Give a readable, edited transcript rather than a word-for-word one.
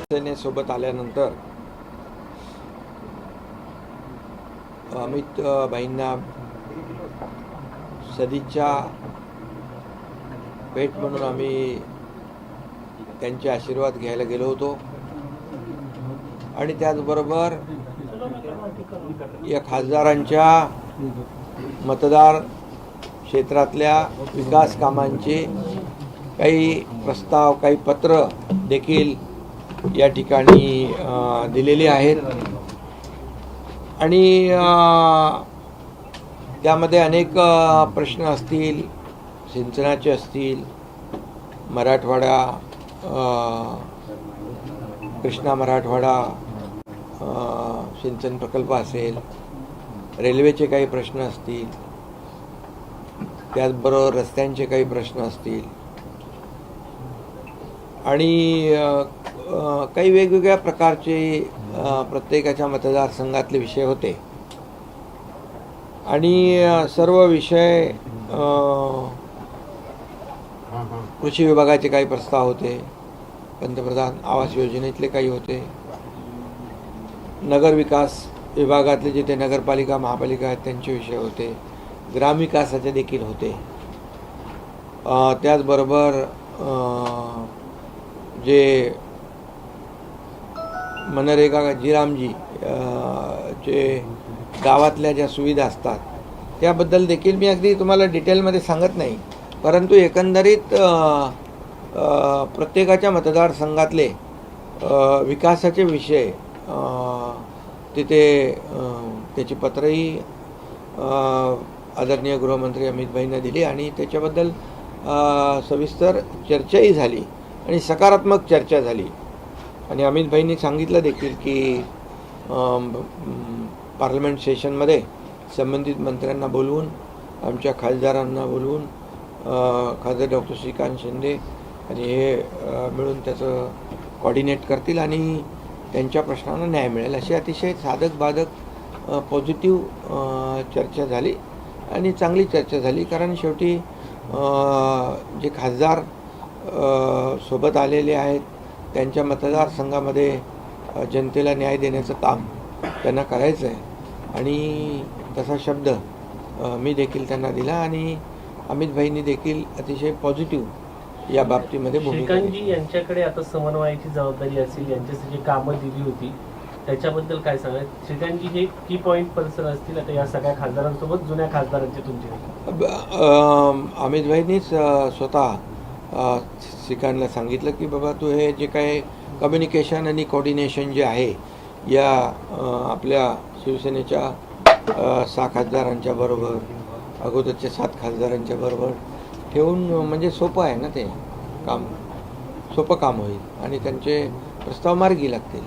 सेनेसोबत आल्यानंतर अमित भाईंना सदिच्छा भेट म्हणून आम्ही त्यांचे आशीर्वाद घ्यायला गेलो होतो आणि त्याचबरोबर या खासदारांच्या मतदार क्षेत्रातल्या विकास कामांचे काही प्रस्ताव, काही पत्र देखील या ठिकाणी दिलेले आहेत आणि त्यामध्ये अनेक प्रश्न असतील, सिंचनाचे असतील, मराठवाडा, कृष्णा मराठवाडा सिंचन प्रकल्प असेल, रेल्वेचे काही प्रश्न असतील, त्याचबरोबर रस्त्यांचे काही प्रश्न असतील आणि काही वेगवेगळ्या प्रकारचे प्रत्येकाच्या मतदारसंघातले विषय होते आणि सर्व विषय कृषी विभागाचे काही प्रस्ताव होते, पंतप्रधान आवास योजनेतले काही होते, नगरविकास विभागातले जिथे नगरपालिका महापालिका आहेत त्यांचे विषय होते, ग्रामविकासाचे देखील होते, त्याचबरोबर जे मनरेगा जीरामजी जे गावातल्या ज्या सुविधा असतात त्याबद्दल देखील मी अगदी तुम्हाला डिटेलमध्ये सांगत नाही, परंतु एकंदरीत प्रत्येकाच्या मतदारसंघातले विकासाचे विषय तिथे त्याची पत्रही आदरणीय गृहमंत्री अमित भाईंना दिली आणि त्याच्याबद्दल सविस्तर चर्चाही झाली आणि सकारात्मक चर्चा झाली आणि अमित भाईंनी सांगितलं देखील की पार्लमेंट सेशनमध्ये संबंधित मंत्र्यांना बोलवून, आमच्या खासदारांना बोलवून, खासदार डॉक्टर श्रीकांत शिंदे आणि हे मिळून त्याचं कॉर्डिनेट करतील आणि त्यांच्या प्रश्नांना न्याय मिळेल अशी अतिशय साधक बाधक पॉझिटिव्ह चर्चा झाली आणि चांगली चर्चा झाली. कारण शेवटी जे खासदार सोबत आलेले आहेत त्यांच्या मतदारसंघामध्ये जनतेला न्याय देण्याचं काम त्यांना करायचं आहे आणि तसा शब्द मी देखील त्यांना दिला आणि अमित भाईंनी देखील अतिशय पॉझिटिव्ह या बाबतीमध्ये भूमिका घेतली. श्रीकांतजी यांच्याकडे आता समन्वयाची जबाबदारी असेल, यांच्यासाठी कामं दिली होती, त्याच्याबद्दल काय सांगा? श्रीकांतजी हे की पॉईंट पर्सन असतील आता या सगळ्या खासदारांसोबत, जुन्या खासदारांचे तुमचे? अमित भाईंनीच स्वतः श्रीकांतला सांगितलं की बाबा तू हे जे काय कम्युनिकेशन आणि कोऑर्डिनेशन जे आहे या आपल्या शिवसेनेच्या 6 खासदारांच्या बरोबर, अगोदरच्या 7 खासदारांच्या बरोबर ठेवून म्हणजे सोपं आहे ना, ते काम सोपं काम होईल आणि त्यांचे प्रस्ताव मार्गी लागतील.